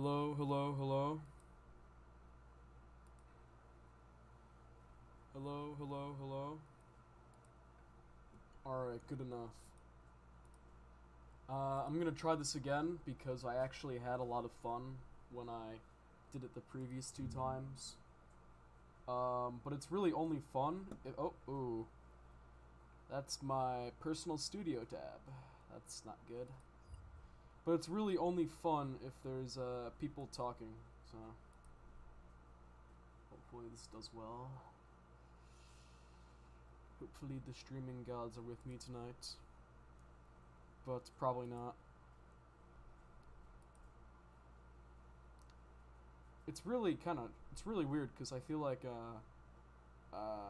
Hello, hello, hello. Hello, hello, hello. Alright, good enough. I'm gonna try this again because I actually had a lot of fun when I did it the previous two times. But it's really only fun if, ooh. That's my personal studio tab. That's not good. But it's really only fun if there's people talking, so hopefully this does well. Hopefully the streaming gods are with me tonight. But probably not. It's really weird because I feel like I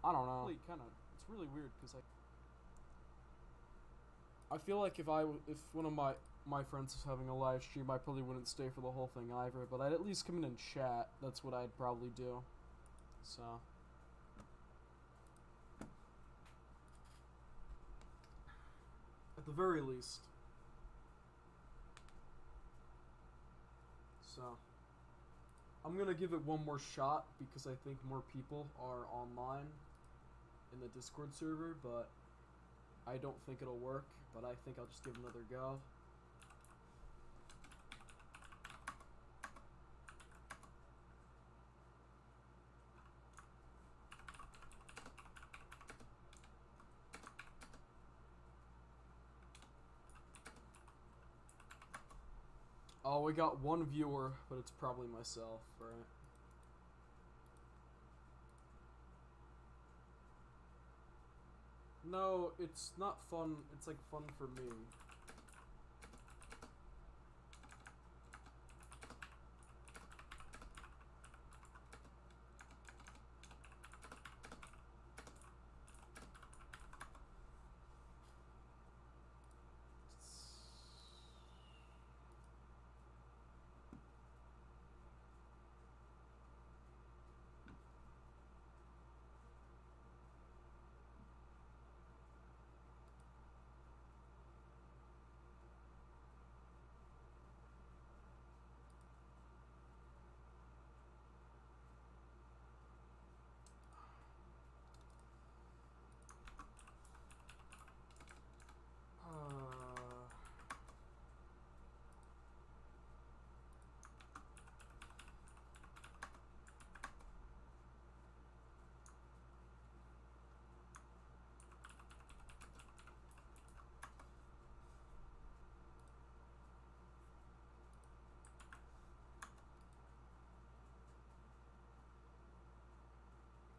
don't know. It's really weird because I feel like if one of my friends was having a live stream, I probably wouldn't stay for the whole thing either, but I'd at least come in and chat. That's what I'd probably do. So at the very least. So I'm gonna give it one more shot because I think more people are online in the Discord server, but I don't think it'll work, but I think I'll just give it another go. Oh, we got one viewer, but it's probably myself, right? No, it's not fun. It's like fun for me.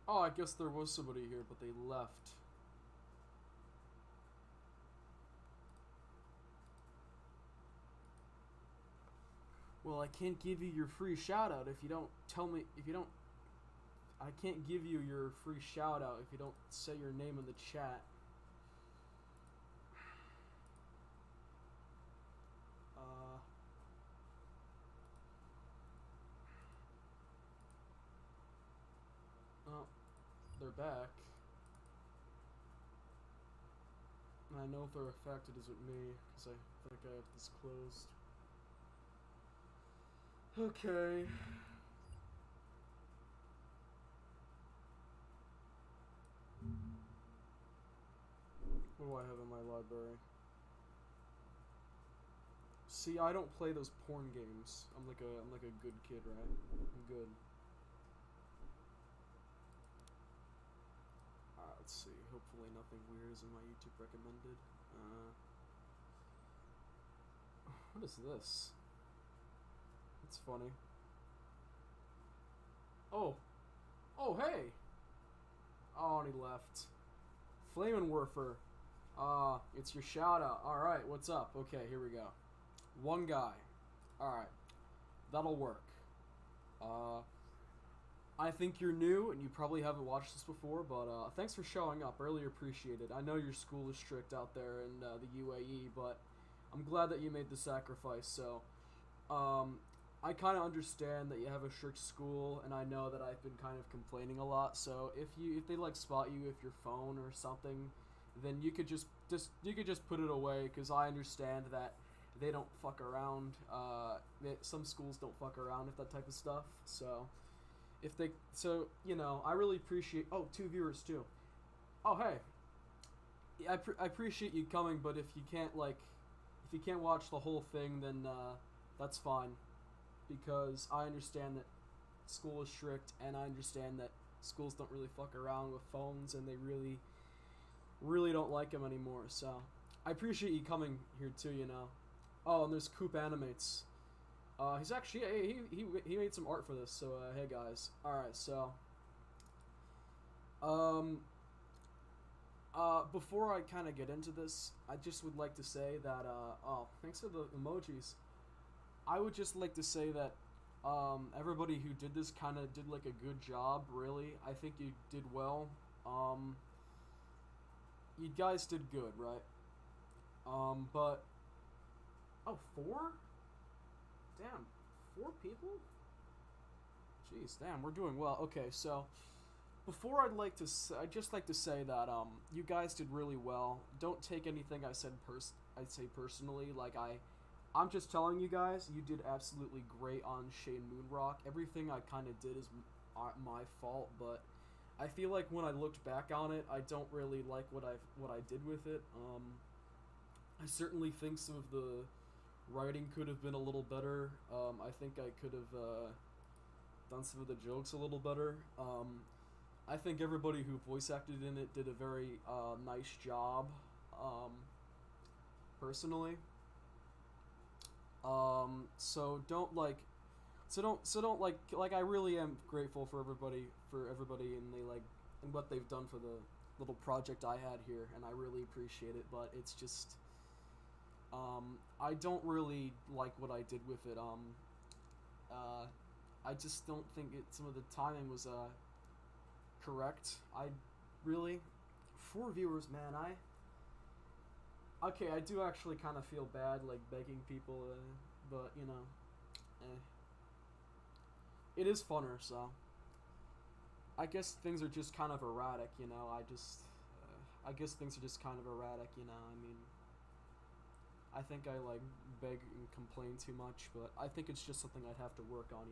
Oh, I guess there was somebody here, but they left. Well, I can't give you your free shoutout if you don't tell me. If you don't, I can't give you your free shoutout if you don't say your name in the chat. Oh, they're back. And I know if they're affected is with me, because I think I have this closed. Okay. What do I have in my library? See, I don't play those porn games. I'm like a good kid, right? I'm good. Let's see. Hopefully nothing weird is in my YouTube recommended. What is this? It's funny. Oh. Oh, hey! Oh, and he left. Flamin' Werfer. It's your shoutout. Alright, what's up? Okay, here we go. One guy. Alright. That'll work. I think you're new and you probably haven't watched this before, but thanks for showing up. I really appreciate it. I know your school is strict out there in the UAE, but I'm glad that you made the sacrifice. So, I kind of understand that you have a strict school, and I know that I've been kind of complaining a lot. So if they like spot you with your phone or something, then you could just put it away, because I understand that they don't fuck around. Some schools don't fuck around with that type of stuff. So, I really appreciate. Oh, 2 viewers too. Oh, hey. I appreciate you coming, but if you can't watch the whole thing, then that's fine, because I understand that school is strict, and I understand that schools don't really fuck around with phones, and they really don't like them anymore. So I appreciate you coming here too. Oh, and there's Coop Animates. He's actually he made some art for this. So hey guys. All right. So before I kind of get into this, I just would like to say that thanks for the emojis. I would just like to say that everybody who did this kind of did like a good job. Really, I think you did well. You guys did good, right? But 4? Damn, 4 people? Jeez, damn, we're doing well. Okay, so before I'd just like to say that you guys did really well. Don't take anything I said personally. Like I'm just telling you guys, you did absolutely great on Shane Moonrock. Everything I kind of did is my fault, but I feel like when I looked back on it, I don't really like what I did with it. I certainly think some of the writing could have been a little better. I think I could have done some of the jokes a little better. I think everybody who voice acted in it did a very nice job. Personally. So don't like I really am grateful for everybody and what they've done for the little project I had here, and I really appreciate it, but it's just I don't really like what I did with it. I just don't think some of the timing was correct. I really 4 viewers, man. I do actually kind of feel bad, like, begging people, but, it is funner, so I guess things are just kind of erratic, I guess things are just kind of erratic, I mean, I think I, like, beg and complain too much, but I think it's just something I'd have to work on,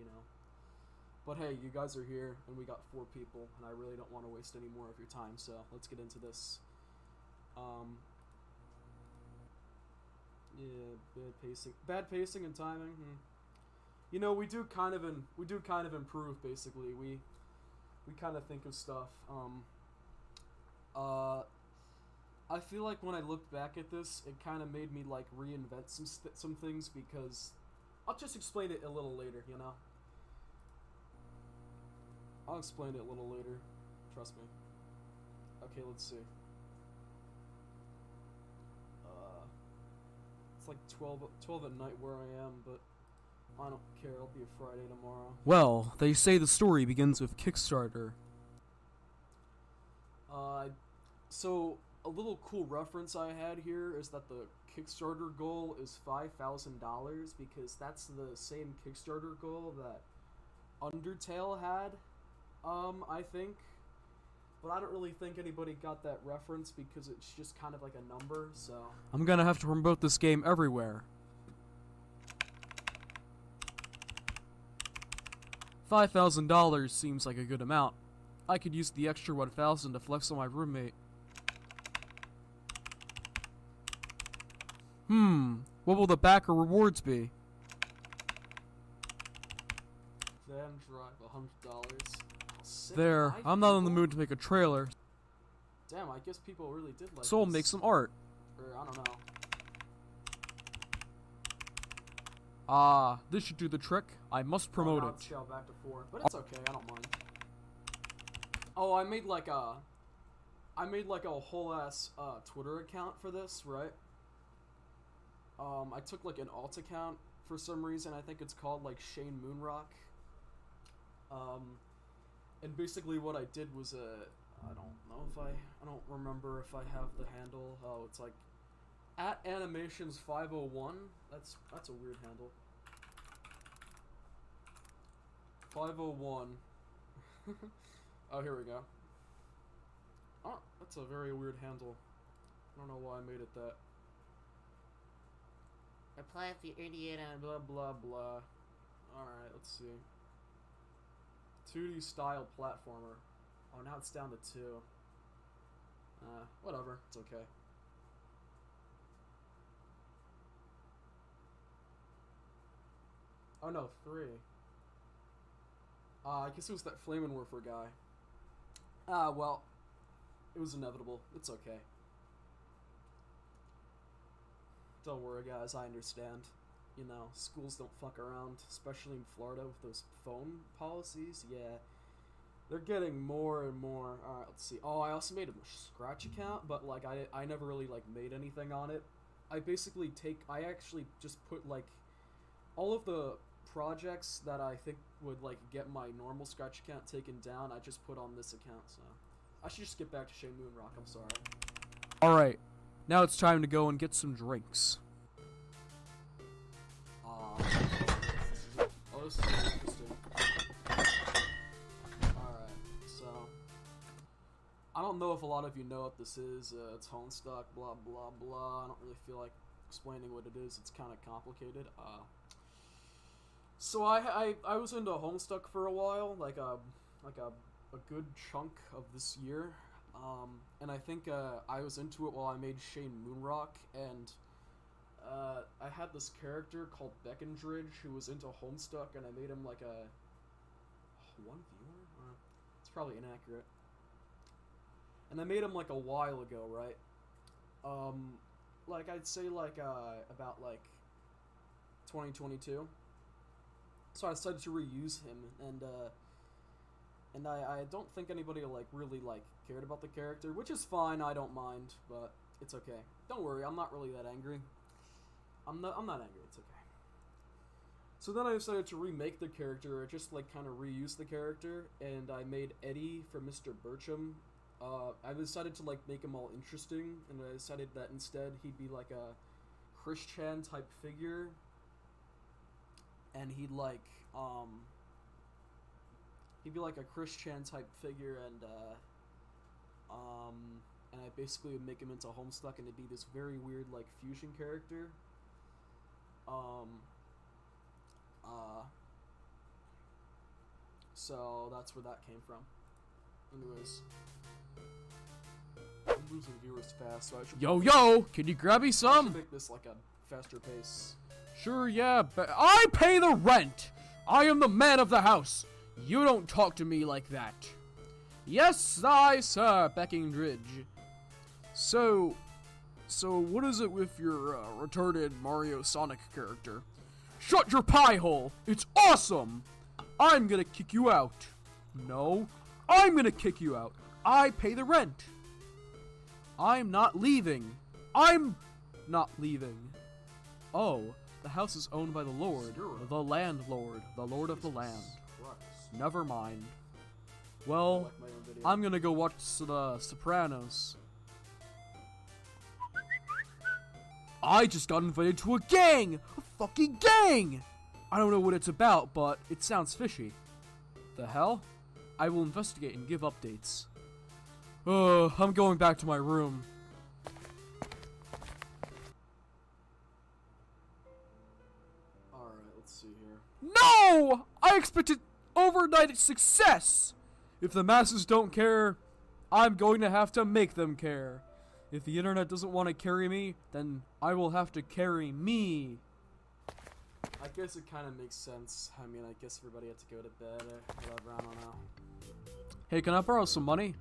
But hey, you guys are here, and we got 4 people, and I really don't want to waste any more of your time, so let's get into this. Yeah, bad pacing and timing. We do kind of improve. Basically, we kind of think of stuff. I feel like when I looked back at this, it kind of made me like reinvent some things, because I'll just explain it a little later. I'll explain it a little later. Trust me. Okay, let's see. It's like 12 at night where I am, but I don't care. It'll be a Friday tomorrow. Well, they say the story begins with Kickstarter. So a little cool reference I had here is that the Kickstarter goal is $5,000, because that's the same Kickstarter goal that Undertale had, I think. But I don't really think anybody got that reference, because it's just kind of like a number, so I'm gonna have to promote this game everywhere. $5,000 seems like a good amount. I could use the extra 1,000 to flex on my roommate. What will the backer rewards be? Then drive $100. There, I'm not in the mood to make a trailer. Damn, I guess people really did like So I'll make some art. Or, I don't know. This should do the trick. I must promote it. Scale back to 4, but it's okay, I don't mind. Oh, I made like a whole ass Twitter account for this, right? I took like an alt account for some reason. I think it's called like Shane Moonrock. And basically what I did was I don't remember if I have the handle. Oh, it's like @animations501. That's a weird handle. 501. Oh, here we go. Oh, that's a very weird handle. I don't know why I made it that. Apply for Indiana and blah blah blah. Alright, let's see. 2D style platformer. Oh, now it's down to 2. Whatever. It's okay. Oh no, 3. I guess it was that Flamin' Warfare guy. Well, it was inevitable. It's okay. Don't worry, guys, I understand. You know, schools don't fuck around, especially in Florida with those phone policies. Yeah, they're getting more and more. Alright, let's see. Oh, I also made a Scratch account, but, like, I never really, like, made anything on it. I actually just put, like, all of the projects that I think would, like, get my normal Scratch account taken down, I just put on this account, so. I should just get back to Moonrock, I'm sorry. Alright, now it's time to go and get some drinks. Oh, this is interesting. Alright, so. I don't know if a lot of you know what this is. It's Homestuck, blah, blah, blah. I don't really feel like explaining what it is. It's kind of complicated. So I was into Homestuck for a while, like a good chunk of this year. And I think I was into it while I made Moonrock, and I had this character called Beckendridge who was into Homestuck, and I made him like a 1 viewer? It's probably inaccurate. And I made him like a while ago, right? Like I'd say like about like 2022. So I decided to reuse him, and I don't think anybody like really like cared about the character, which is fine. I don't mind, but it's okay. Don't worry, I'm not really that angry. I'm not angry. It's okay. So then I decided to remake the character, or just like kind of reuse the character, and I made Eddie from Mr. Bircham. I decided to like make him all interesting, and I decided that instead he'd be like a Christian type figure, and he'd be like a Christian type figure, and I basically would make him into Homestuck, and it'd be this very weird like fusion character. So that's where that came from. Anyways, I'm losing viewers fast, so I should. Yo, can you grab me I some? should make this like a faster pace. Sure, yeah, but I pay the rent! I am the man of the house! You don't talk to me like that. Yes, I, sir, Beckendridge. So what is it with your, retarded Mario Sonic character? Shut your pie hole! It's awesome! I'm gonna kick you out. No, I'm gonna kick you out. I pay the rent. I'm not leaving. I'm not leaving. Oh, the house is owned by the Lord, the landlord, the Lord of the land. Never mind. Well, I'm gonna go watch the Sopranos. I just got invited to a gang! A fucking gang! I don't know what it's about, but it sounds fishy. The hell? I will investigate and give updates. I'm going back to my room. Alright, let's see here. No! I expected overnight success! If the masses don't care, I'm going to have to make them care. If the internet doesn't want to carry me, then I will have to carry me. I guess it kind of makes sense. I mean, I guess everybody had to go to bed or whatever, I don't know. Hey, can I borrow some money?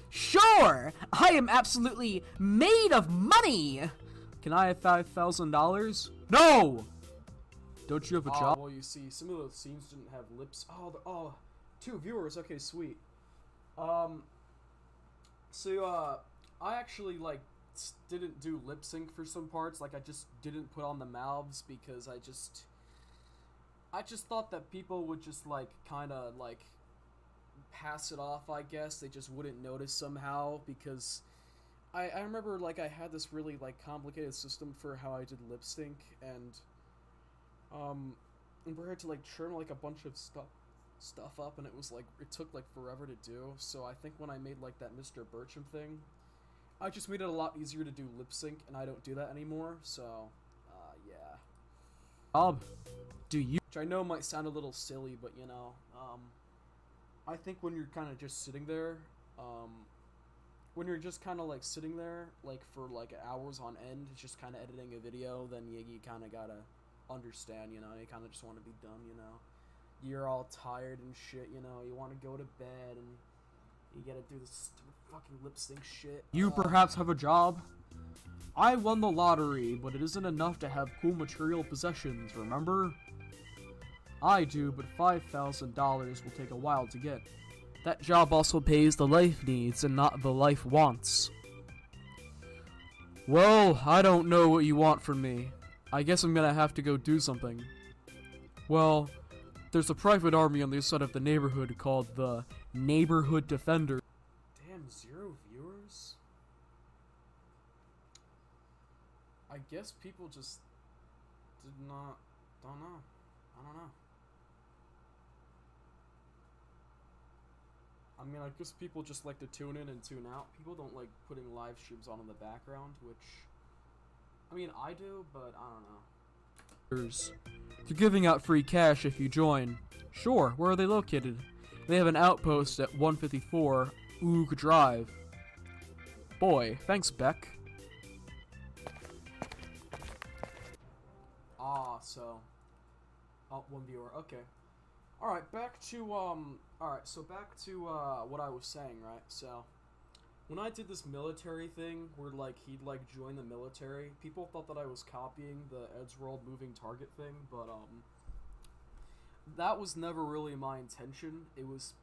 Sure! I am absolutely made of money! Can I have $5,000? No! Don't you have a job? Well, you see, some of those scenes didn't have lips. Oh, 2 viewers. Okay, sweet. I actually, like, didn't do lip sync for some parts. Like, I just didn't put on the mouths because I just thought that people would just, like, kind of, like, pass it off, I guess. They just wouldn't notice somehow, because I remember, like, I had this really, like, complicated system for how I did lip sync, and we had to, like, trim, like, a bunch of stuff up, and it was, like, it took, like, forever to do. So I think when I made, like, that Mr. Bircham thing, I just made it a lot easier to do lip sync, and I don't do that anymore, so Do you? Which I know might sound a little silly, but you know, I think when you're kind of just sitting there, when you're just kind of like sitting there, like for like hours on end, just kind of editing a video, then you kind of gotta understand, you know, you kind of just want to be done, you know. You're all tired and shit, you know, you want to go to bed and you gotta do this stupid fucking lip sync shit. You perhaps have a job? I won the lottery, but it isn't enough to have cool material possessions, remember? I do, but $5,000 will take a while to get. That job also pays the life needs and not the life wants. Well, I don't know what you want from me. I guess I'm gonna have to go do something. Well, there's a private army on the other side of the neighborhood called the Neighborhood Defender. Damn, 0 viewers? I guess people just don't know. I don't know. I mean, I guess people just like to tune in and tune out. People don't like putting live streams on in the background, which, I mean, I do, but I don't know. They're giving out free cash if you join. Sure, where are they located? They have an outpost at 154 Oog Drive. Boy, thanks, Beck. Ah, so. Oh, 1 viewer, okay. Alright, back to, back to, what I was saying, right? So, when I did this military thing, where, like, he'd, like, join the military, people thought that I was copying the Edgeworld moving target thing, but, that was never really my intention. It was,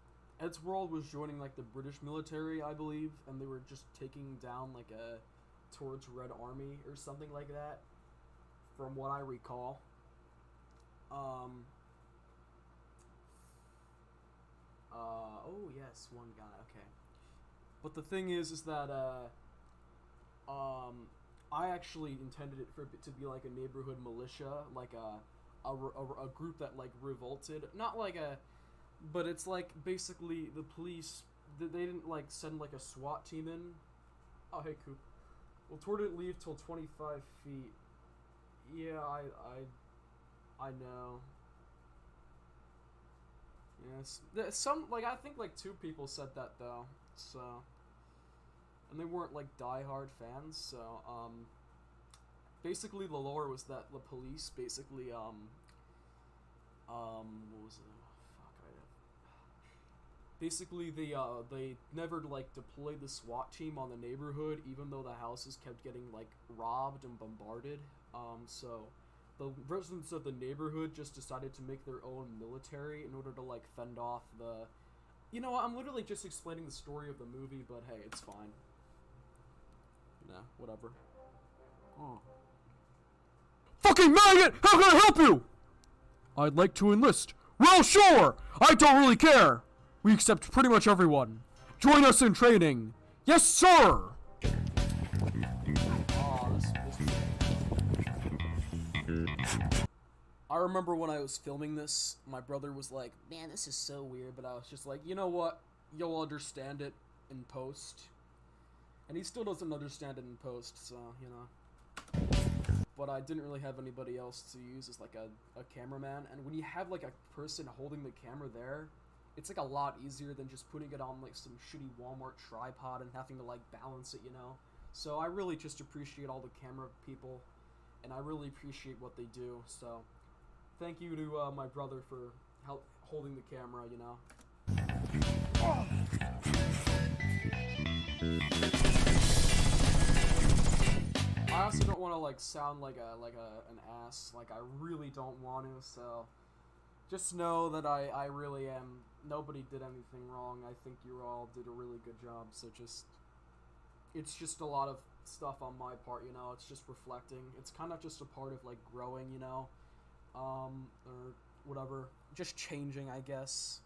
Edgeworld was joining, like, the British military, I believe, and they were just taking down, like, towards Red Army or something like that, from what I recall. Oh yes, one guy, okay. But the thing is that, I actually intended it to be like a neighborhood militia, like a group that, like, revolted. Not like but it's like, basically, the police, they didn't, like, send, like, a SWAT team in. Oh, hey, Coop. Well, Tor didn't leave till 25 feet. Yeah, I know. Yes, some, like, I think, like, 2 people said that, though, so, and they weren't, like, diehard fans, so, basically, the lore was that the police, basically, what was it, basically, they never, like, deployed the SWAT team on the neighborhood, even though the houses kept getting, like, robbed and bombarded, so, the residents of the neighborhood just decided to make their own military in order to, like, fend off the... You know, I'm literally just explaining the story of the movie, but hey, it's fine. Nah, whatever. Oh. Fucking maggot! How can I help you? I'd like to enlist. Well, sure! I don't really care! We accept pretty much everyone. Join us in training. Yes, sir! I remember when I was filming this, my brother was like, man, this is so weird, but I was just like, you know what? You'll understand it in post. And he still doesn't understand it in post, so, you know. But I didn't really have anybody else to use as, like, a cameraman, and when you have, like, a person holding the camera there, it's, like, a lot easier than just putting it on, like, some shitty Walmart tripod and having to, like, balance it, you know? So I really just appreciate all the camera people, and I really appreciate what they do, so thank you to my brother for holding the camera, you know. I also don't want to, like, sound like an ass, like, I really don't want to, so just know that I really am. Nobody did anything wrong. I think you all did a really good job, so it's just a lot of stuff on my part, you know. It's just reflecting. It's kind of just a part of, like, growing, you know, or whatever, just changing, I guess.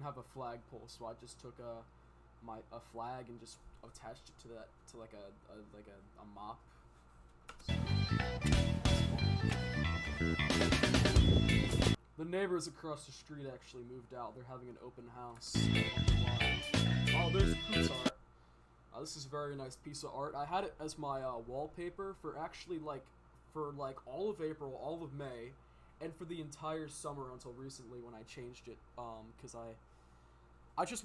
have a flagpole, so I just took a flag and just attached it to that like a mop. The neighbors across the street actually moved out. They're having an open house. Oh, there's Coop's art. This is a very nice piece of art. I had it as my wallpaper for actually for all of April, all of May, and for the entire summer until recently when I changed it. Because I just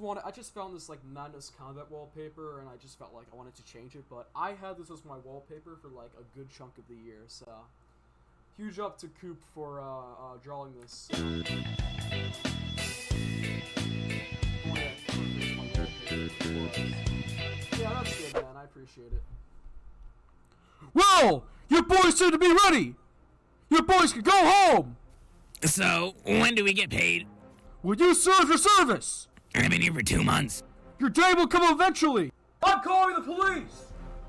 found this like Madness Combat wallpaper, and I just felt like I wanted to change it. But I had this as my wallpaper for like a good chunk of the year. So huge up to Coop for drawing this. Yeah, that's good, man. I appreciate it. Well, your boys seem to be ready. Your boys can go home. So, when do we get paid? Will you serve your service? I've been here for 2 months. Your day will come eventually. I'm calling the police!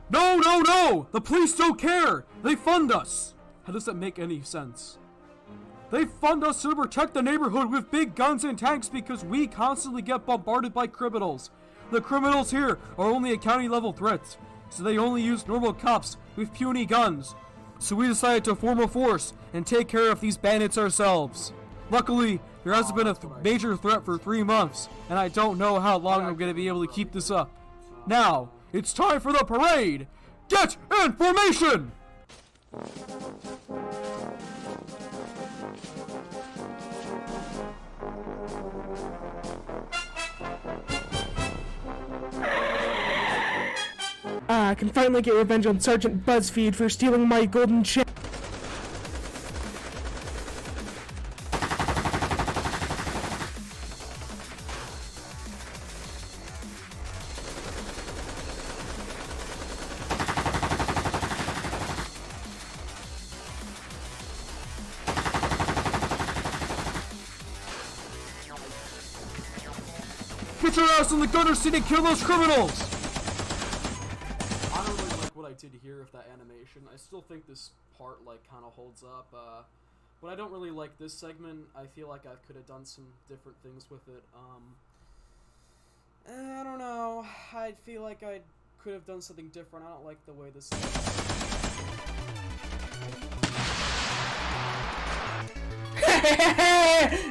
No, no, no! The police don't care! They fund us! How does that make any sense? They fund us to protect the neighborhood with big guns and tanks because we constantly get bombarded by criminals. The criminals here are only a county level threat, so they only use normal cops with puny guns. So we decided to form a force and take care of these bandits ourselves. Luckily, there hasn't been a major threat for 3 months, and I don't know how long I'm going to be able to keep this up. Now, it's time for the parade! Get in formation! I can finally get revenge on Sergeant BuzzFeed for stealing my golden chain. Get your ass in the gunner seat and kill those criminals! I don't really like what I did here with that animation. I still think this part, kind of holds up. But I don't really like this segment. I feel like I could have done some different things with it. I don't know. I feel like I could have done something different. I don't like the way this is.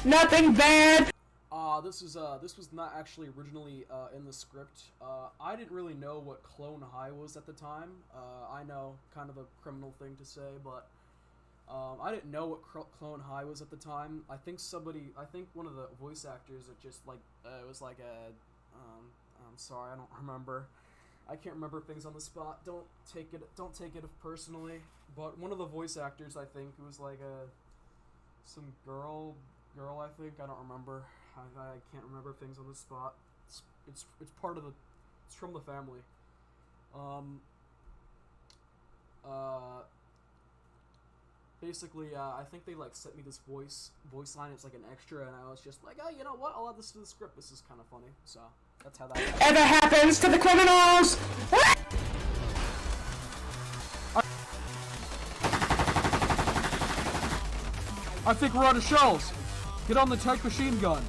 Nothing bad! This was not actually originally in the script. I didn't really know what Clone High was at the time. I know, kind of a criminal thing to say, but I didn't know what Clone High was at the time. I think one of the voice actors, it just it was like a, I'm sorry, I don't remember. I can't remember things on the spot. Don't take it personally. But one of the voice actors, I think, it was like some girl, I think, I don't remember. I can't remember things on the spot. It's part of it's from the family. Basically, I think they sent me this voice line. It's like an extra, and I was just like, oh, you know what? I'll add this to the script. This is kind of funny. So that's how that. Ever happens to the criminals! I think we're out of shells. Get on the tank machine gun.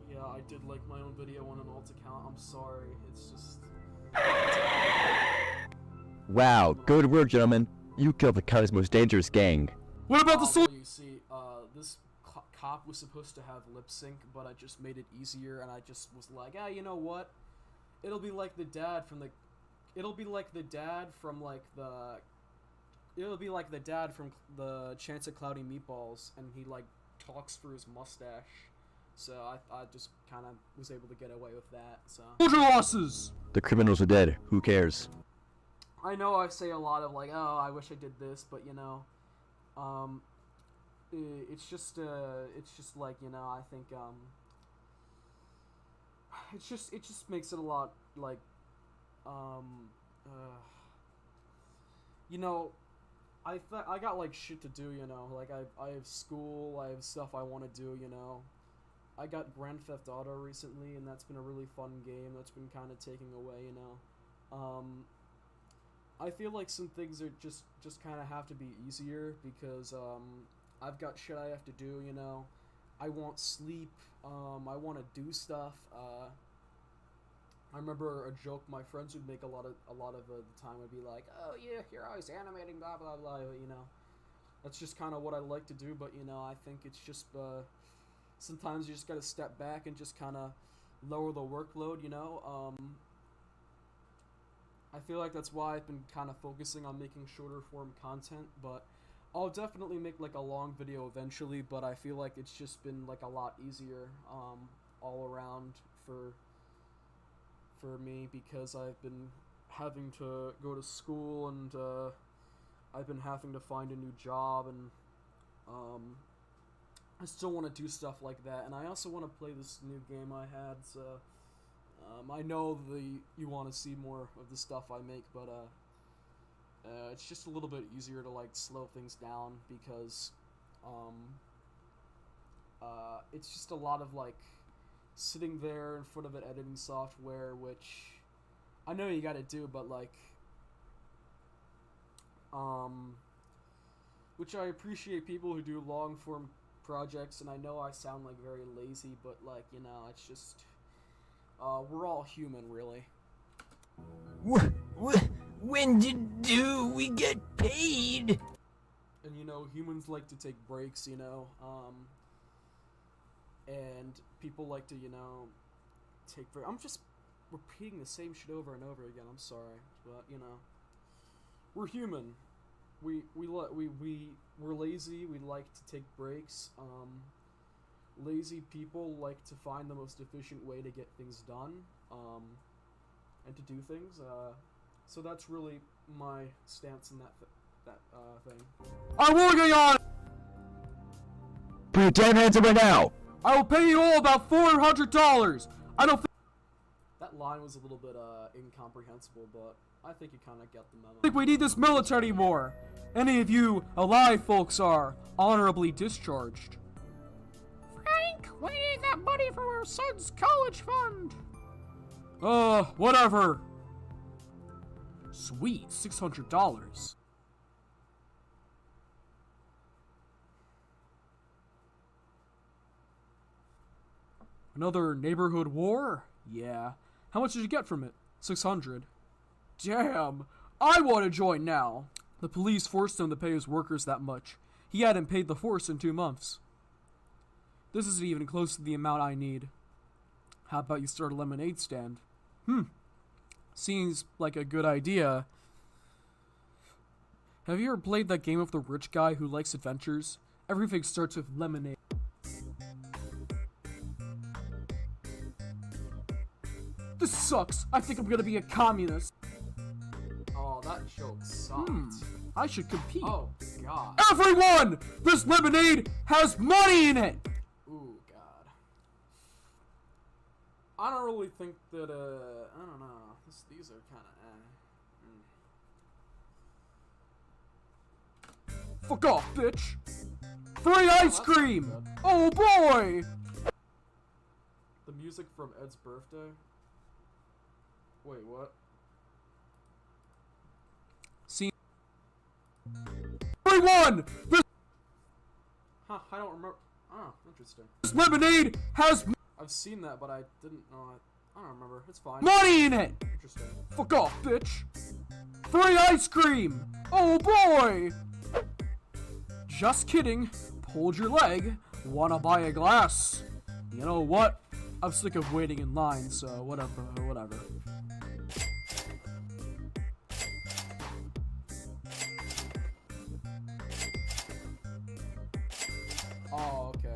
Yeah, I did like my own video on an alt account. I'm sorry. It's just. Wow, good work, gentlemen. You killed the county's most dangerous gang. What about the soldier? You see, this cop was supposed to have lip sync, but I just made it easier, and I just was like, you know what? It'll be like the dad from the Chance of Cloudy Meatballs, and he talks through his mustache. So I just kind of was able to get away with that. So Soldier losses. The criminals are dead. Who cares? I know I say a lot of oh, I wish I did this, but it's just I think it just makes it a lot I got shit to do, I have school, I have stuff I want to do, I got Grand Theft Auto recently, and that's been a really fun game. That's been kind of taking away, you know. I feel like some things are just kind of have to be easier because I've got shit I have to do, you know. I want sleep. I want to do stuff. I remember a joke my friends would make a lot of the time would be like, "Oh yeah, you're always animating, blah blah blah," you know. That's just kind of what I like to do, but you know, I think it's just sometimes you just gotta step back and just kind of lower the workload, you know. I feel like that's why I've been kind of focusing on making shorter form content, but I'll definitely make like a long video eventually, but I feel like it's just been like a lot easier all around for me because I've been having to go to school and I've been having to find a new job, and I still want to do stuff like that, and I also want to play this new game I had, so I know you want to see more of the stuff I make, but it's just a little bit easier to like slow things down because it's just a lot of like sitting there in front of an editing software, which I know you gotta do, but like which I appreciate people who do long form projects, and I know I sound like very lazy, but like, you know, it's just we're all human, really. When do we get paid? And you know, humans like to take breaks, you know, and people like to, you know, take breaks. I'm just repeating the same shit over and over again. I'm sorry, but you know, we're human. We're lazy. We like to take breaks. Lazy people like to find the most efficient way to get things done, and to do things. So that's really my stance in that thing. I'm working on it! Put your damn hands up right now! I will pay you all about $400! I don't That line was a little bit incomprehensible, but I think you kind of get the memo. think we need this military anymore. Any of you alive folks are honorably discharged. Frank, we need that money for our son's college fund. Whatever. Sweet, $600. Another neighborhood war? Yeah. How much did you get from it? 600. Damn, I want to join now. The police forced him to pay his workers that much. He hadn't paid the force in 2 months. This isn't even close to the amount I need. How about you start a lemonade stand? Seems like a good idea. Have you ever played that game of the rich guy who likes adventures? Everything starts with lemonade. This sucks. I think I'm gonna be a communist. Oh, that joke sucked. I should compete. Oh, God. Everyone! This lemonade has money in it! Ooh, God. I don't really think that, I don't know. These are kind of, Fuck off, bitch! Free ice cream! Oh boy! The music from Ed's birthday? Wait, what? See, everyone! This I don't remember. Oh, interesting. lemonade has I've seen that, but I didn't know. I don't remember. It's fine. money in it! Interesting. Fuck off, bitch! Free ice cream! Oh boy! Just kidding. Pulled your leg. Wanna buy a glass? You know what? I'm sick of waiting in line, so whatever. Oh, okay.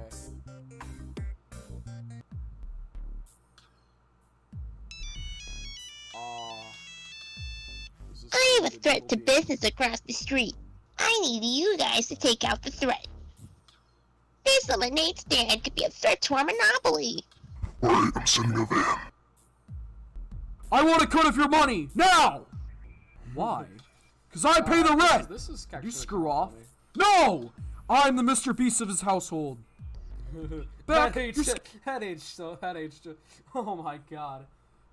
I have a threat to business across the street. I need you guys to take out the threat. This lemonade stand could be a threat to our monopoly. Right, I'm sending a van. I want a cut of your money now. Why? Cause I pay the rent. This is You actually screw kinda off. funny. No! I'm the Mr. Beast of his household. Back! That aged. Oh my god.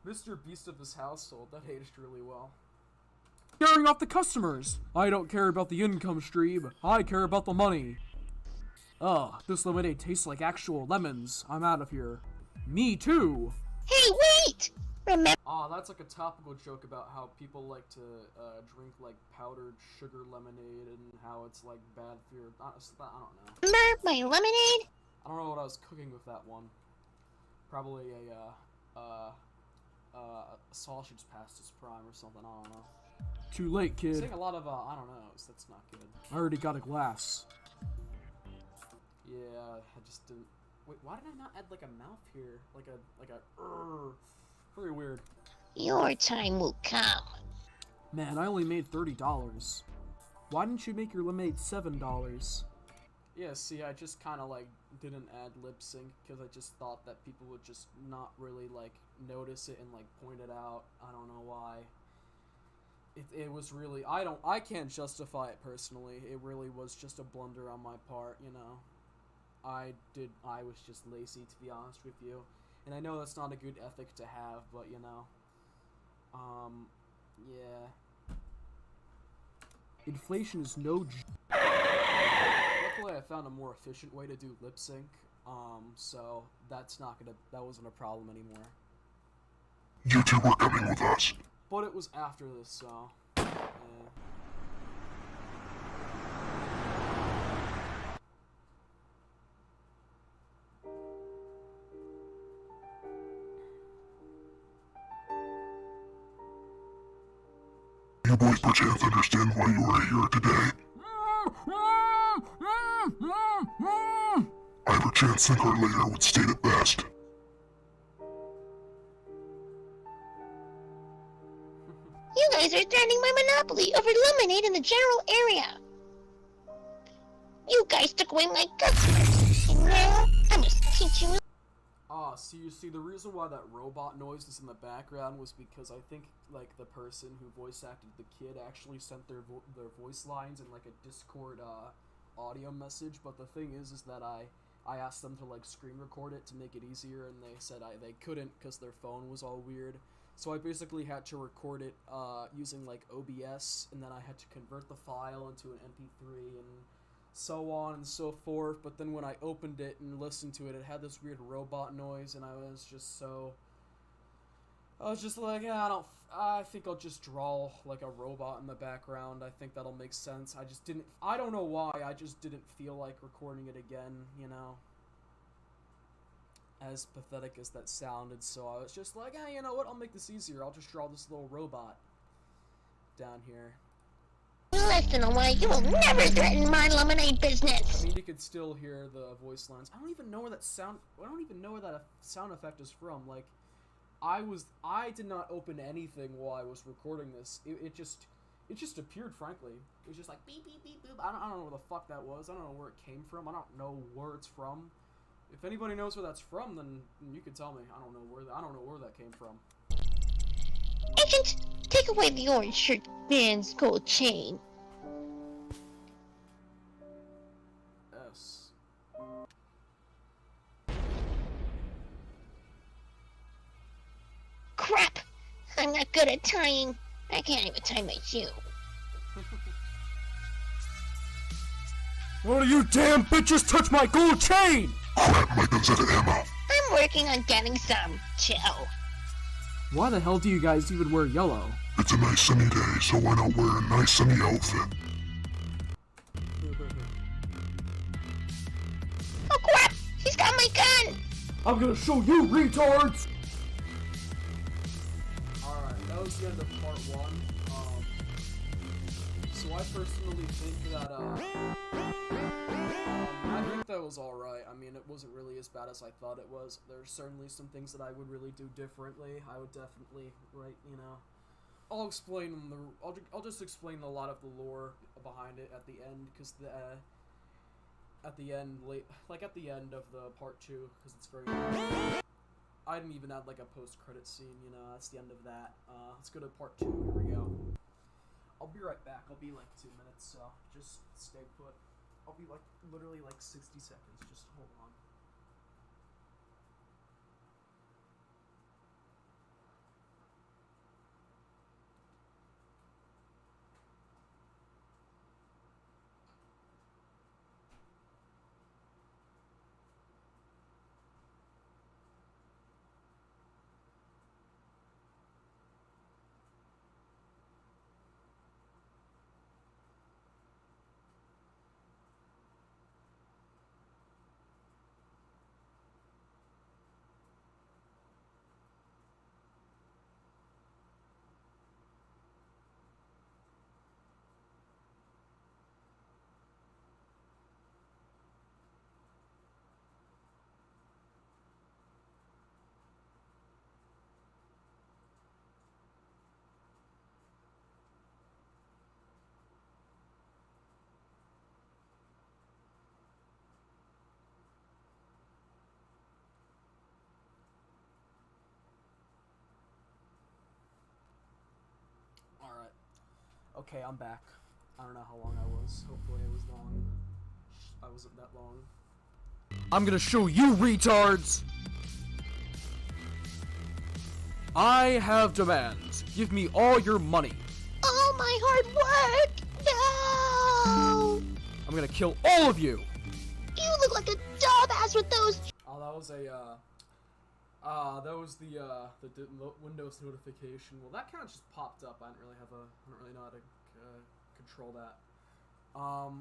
Mr. Beast of this household, that aged really well. Scaring off the customers. I don't care about the income stream. I care about the money. Ugh, this lemonade tastes like actual lemons. I'm out of here. Me too. Hey, wait! Remember That's like a topical joke about how people like to drink like powdered sugar lemonade and how it's like bad for your. I don't know. my lemonade? I don't know what I was cooking with that one. Probably a sausage past its prime or something. I don't know. Too late, kid. Saying a lot of I don't know. That's not good. I already got a glass. Yeah, I just didn't. Wait, why did I not add like a mouth here? Like a. Very weird. Your time will come. Man, I only made $30. Why didn't you make your lemonade $7? Yeah, see, I just kind of like didn't add lip sync because I just thought that people would just not really like notice it and like point it out. I don't know why. It was really I can't justify it personally. It really was just a blunder on my part, you know. I was just lazy, to be honest with you. And I know that's not a good ethic to have, but you know. Yeah. Inflation is no Luckily I found a more efficient way to do lip sync. So that wasn't a problem anymore. You two were coming with us. But it was after this, so yeah. You boys perchance understand why you are here today. I perchance think our leader would state it best. You guys are threatening my monopoly over lemonade in the general area. You guys took away my customers, and now I must teach you. So you see, the reason why that robot noise is in the background was because I think, like, the person who voice acted the kid actually sent their voice lines in, like, a Discord, audio message, but the thing is that I asked them to, like, screen record it to make it easier, and they said they couldn't because their phone was all weird. So I basically had to record it, using, like, OBS, and then I had to convert the file into an MP3, and so on and so forth. But then when I opened it and listened to it, it had this weird robot noise, and I was just like, yeah, I think I'll just draw like a robot in the background. I think that'll make sense. I don't know why, I just didn't feel like recording it again, you know, as pathetic as that sounded. So I was just like, you know what, I'll make this easier. I'll just draw this little robot down here. Less than a while, you will never threaten my lemonade business. I mean, you could still hear the voice lines. I don't even know where that sound effect is from. Like, I did not open anything while I was recording this. It just appeared, frankly. It was just like beep beep beep boop. I don't know where the fuck that was. I don't know where it came from. I don't know where it's from. If anybody knows where that's from, then you can tell me. I don't know where that came from. Agent, take away the orange shirt man's gold chain. S. Crap! I'm not good at tying. I can't even tie my shoe. One of you damn bitches touch my gold chain! Crap, my guns out of ammo. I'm working on getting some. Chill. Why the hell do you guys even wear yellow? It's a nice sunny day, so why not wear a nice sunny outfit? Oh crap! He's got my gun! I'm gonna show you, retards! Alright, that was the end of part 1. So I personally think that, I think that was alright. I mean, it wasn't really as bad as I thought it was. There's certainly some things that I would really do differently. I would definitely, you know, I'll just explain a lot of the lore behind it at the end, because at the end of the part 2, because it's very long. I didn't even add like a post-credit scene, you know, that's the end of that. Let's go to part 2, here we go. I'll be right back, I'll be like 2 minutes, so just stay put. I'll be like, literally like 60 seconds, just hold on. Okay, I'm back. I don't know how long I was. Hopefully I was long. I wasn't that long. I'm gonna show you retards! I have demands. Give me all your money. All my hard work! No! I'm gonna kill all of you! You look like a dumbass with those. Oh, that was the Windows notification. Well, that kind of just popped up. I don't really know how to control that. What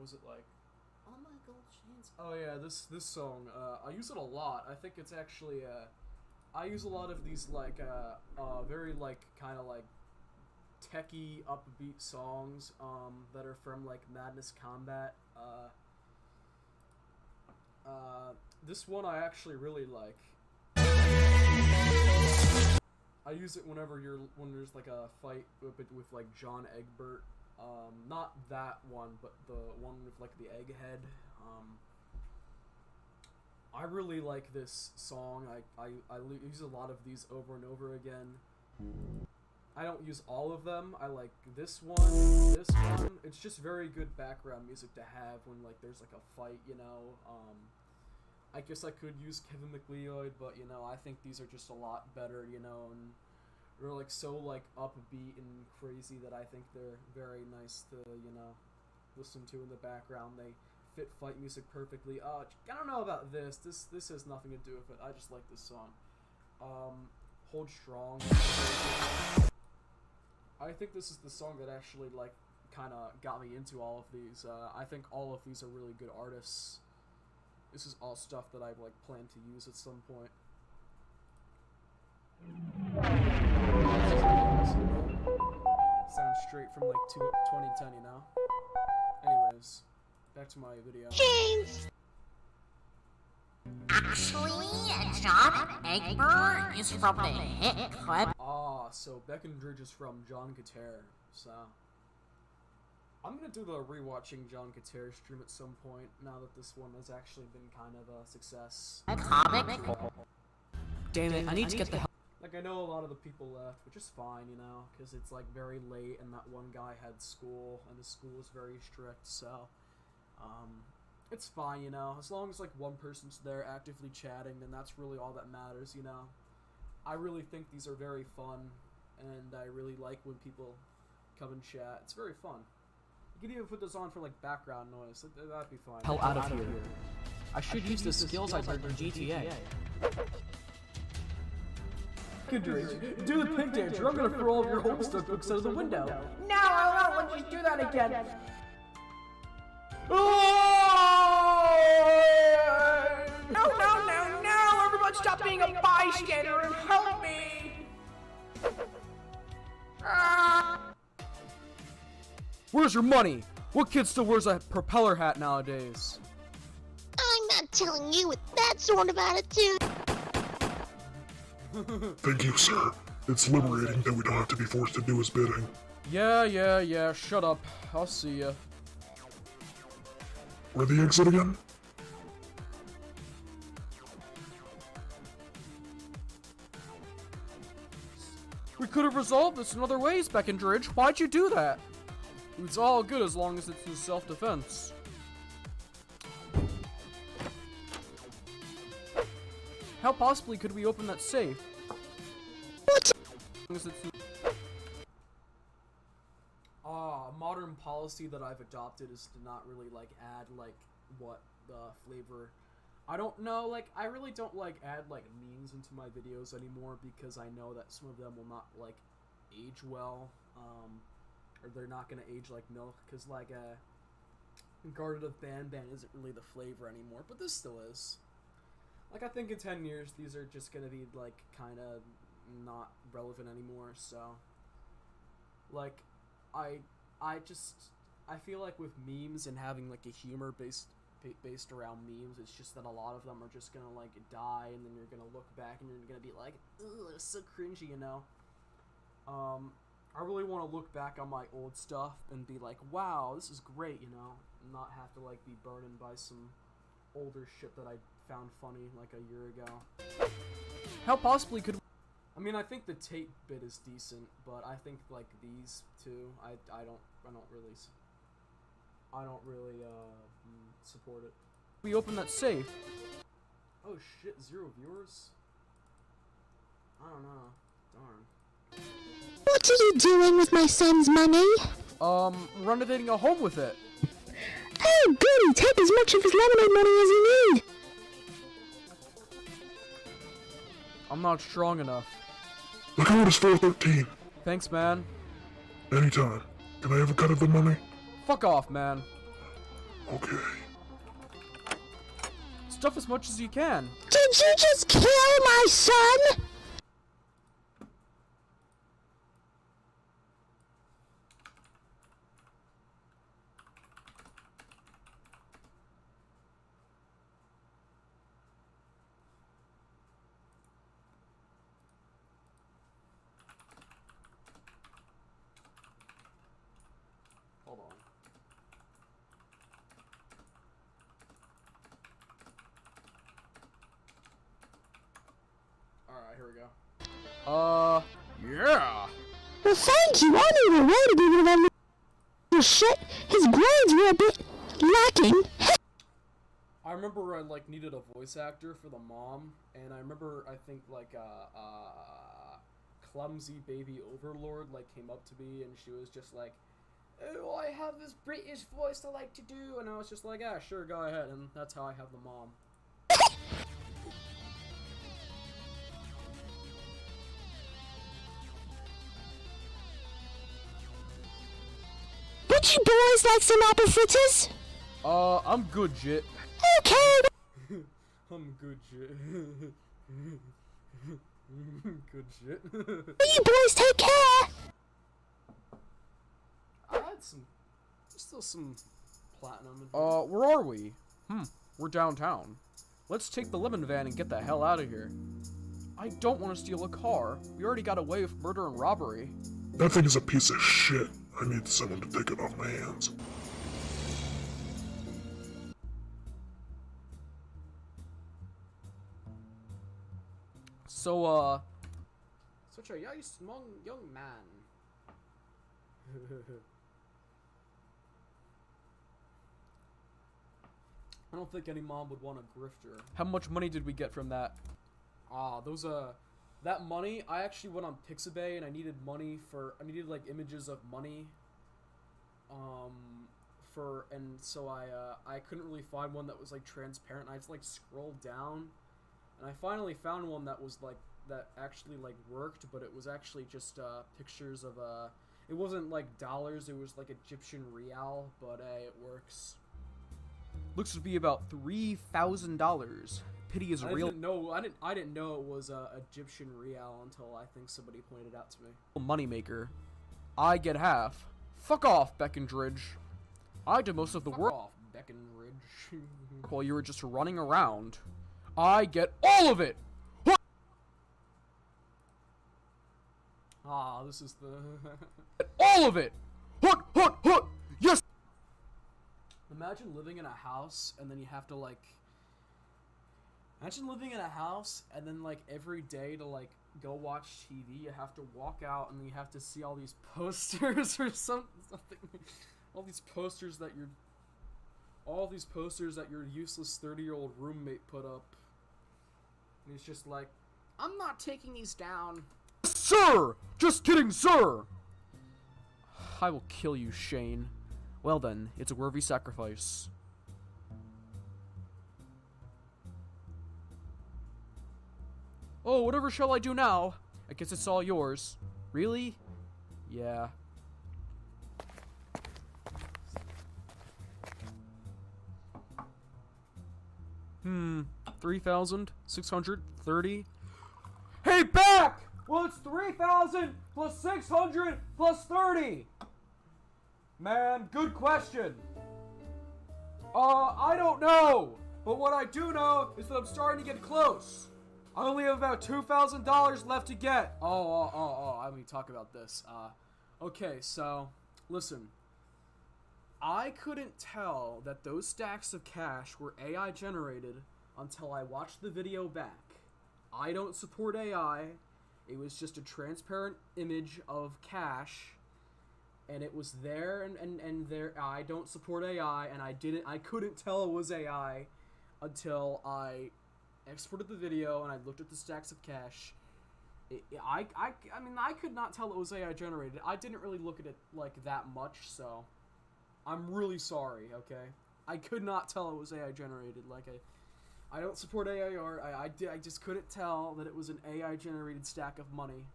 was it like? Oh my gold chains. Oh yeah, this song. I use it a lot. I think it's actually I use a lot of these like very like kind of like techie upbeat songs that are from like Madness Combat. This one I actually really like. I use it when there's like a fight with like John Egbert. Not that one, but the one with like the egghead. I really like this song. I use a lot of these over and over again. I don't use all of them. I like this one, this one. It's just very good background music to have when like there's like a fight, you know. I guess I could use Kevin McLeod, but you know, I think these are just a lot better, you know, and they're like so like upbeat and crazy that I think they're very nice to, you know, listen to in the background. They fit fight music perfectly. I don't know about this. This has nothing to do with it. I just like this song. Hold Strong. I think this is the song that actually like kind of got me into all of these. I think all of these are really good artists. This is all stuff that I like plan to use at some point. Sounds straight from like 2010, you know? Anyways, back to my video. James! Actually, John Egbert is from the hit clip. Ah, so Beckendridge is from John Guitar, so... I'm gonna do the Rewatching John Guitar stream at some point, now that this one has actually been kind of a success. Comic. Damn it, I need to get the hell. Like, I know a lot of the people left, which is fine, you know, because it's, like, very late, and that one guy had school, and his school is very strict, so... It's fine, you know, as long as, like, one person's there actively chatting, then that's really all that matters, you know? I really think these are very fun, and I really like when people come and chat. It's very fun. You could even put this on for, like, background noise. That'd be fine. Hell out of here. I should use the skills I learned in GTA. Beckendridge, do the pink dance, or I'm gonna throw all of your Homestuck books out of the window. No, I won't let you do that again. No! Everyone stop being a bystander and help me! Where's your money? What kid still wears a propeller hat nowadays? I'm not telling you with that sort of attitude. Thank you, sir. It's liberating that we don't have to be forced to do his bidding. Yeah, shut up. I'll see ya. Where the exit again? We could have resolved this in other ways, Beckendridge. Why'd you do that? It's all good as long as it's in self-defense. How possibly could we open that safe? Modern policy that I've adopted is to not really, like, add, like, what the flavor... I don't know, like, I really don't, like, add, like, memes into my videos anymore because I know that some of them will not, like, age well, or they're not gonna age like milk, because, like, Garden of Ban isn't really the flavor anymore, but this still is. Like, I think in 10 years, these are just gonna be, like, kind of not relevant anymore, so... Like, I feel like with memes and having, like, a humor based around memes, it's just that a lot of them are just gonna, like, die, and then you're gonna look back and you're gonna be like, ugh, it's so cringy, you know? I really want to look back on my old stuff and be like, wow, this is great, you know? And not have to, like, be burdened by some older shit that I found funny, like, a year ago. How possibly could... I mean, I think the tape bit is decent, but I think like these two, I don't really support it. We open that safe. Oh shit, 0 viewers? I don't know. Darn. What are you doing with my son's money? Renovating a home with it. Oh, goody! Take as much of his lemonade money as you need! I'm not strong enough. The code is 413. Thanks, man. Anytime. Can I have a cut of the money? Fuck off, man. Okay. Stuff as much as you can. Did you just kill my son? Hold on. Alright, here we go. Yeah. Well, thank you. I need a way to give him that shit. His grades were a bit lacking. I remember I like needed a voice actor for the mom, and I remember I think like clumsy baby overlord like came up to me and she was just like, "Oh, I have this British voice I like to do," and I was just like, "Ah, sure, go ahead," and that's how I have the mom. Would you boys like some apple fritters? I'm good, Jit. Okay. I'm good shit. Good shit. You boys take care. I had some, still some platinum. In Where are we? We're downtown. Let's take the lemon van and get the hell out of here. I don't want to steal a car. We already got away with murder and robbery. That thing is a piece of shit. I need someone to take it off my hands. So, such a young man. I don't think any mom would want a grifter. how much money did we get from that? Those that money, I actually went on Pixabay and I needed like images of money. So I couldn't really find one that was like transparent. I had to like scroll down, and I finally found one that was like that actually like worked, but it was actually just pictures of it wasn't like dollars, it was like Egyptian real, but it works. Looks to be about $3,000. Pity is real. I didn't know it was Egyptian real until I think somebody pointed out to me. Moneymaker. I get half. Fuck off, Beckendridge. I did most of the work Off, Beckenridge. while you were just running around. I get all of it! This is the All of it! Hut! Yes! Imagine living in a house and then you have to like imagine living in a house and then like every day to like go watch TV you have to walk out and you have to see all these posters or something all these posters that your useless 30-year-old roommate put up, and it's just like, I'm not taking these down. Sir! Just kidding, sir! I will kill you, Shane. Well then, it's a worthy sacrifice. Oh, whatever shall I do now? I guess it's all yours. Really? Yeah. $3,630. Hey, back! Well, it's 3,000 plus 600 plus 30. Man, good question. I don't know. But what I do know is that I'm starting to get close. I only have about $2,000 left to get. I mean, talk about this. Okay, so, listen. I couldn't tell that those stacks of cash were AI generated until I watched the video back. I don't support AI, It was just a transparent image of cash, and it was there, and there. I don't support AI, and I couldn't tell it was AI until I exported the video and I looked at the stacks of cash. I mean, I could not tell it was AI generated. I didn't really look at it like that much, so I'm really sorry. Okay, I could not tell it was AI generated. Like I don't support AI art. I just couldn't tell that it was an AI generated stack of money.